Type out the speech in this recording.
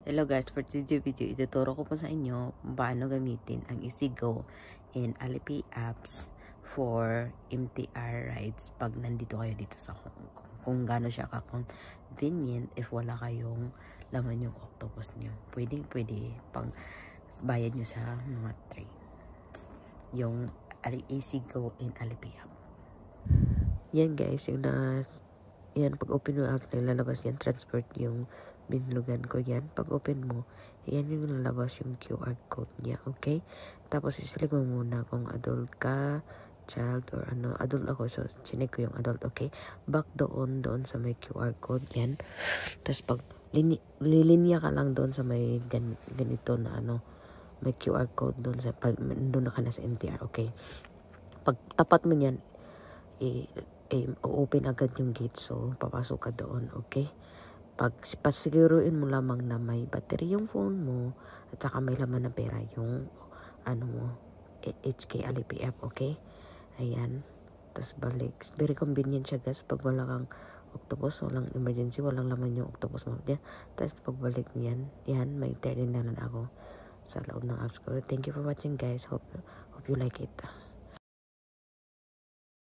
Hello guys, for today's video, ituturo ko po sa inyo kung paano gamitin ang EasyGo and Alipay apps for MTR rides pag nandito kayo dito sa Hong Kong. Kung gaano siya ka-convenient if wala kayong laman yung octopus nyo. Pwede pang bayad nyo sa mga train. Yung EasyGo and Alipay app. Yan guys, yung yan, pag open mo app, lalabas yan, transport yung binlugan ko yan. Pag open mo, yan yung lalabas yung QR code niya, okay? Tapos isilig mo muna kung adult ka, child, or ano. Adult ako, so sinig ko yung adult, okay? Back doon sa may QR code, yan. Tapos pag lilinya ka lang doon sa may ganito na ano, may QR code doon sa, pag doon na ka na sa MTR, okay? Pag tapat mo yan, open agad yung gate, so papasok ka doon, okay? Pasiguruin mo lamang na may battery yung phone mo at saka may laman ng pera yung ano mo, HK Alipay app, okay? Ayan, tapos balik. Very convenient siya guys pag wala kang octopus, walang emergency, walang laman yung octopus mo. Tapos pagbalik niyan, yan, may 13 na ako sa loob ng apps ko. Thank you for watching guys, hope you like it.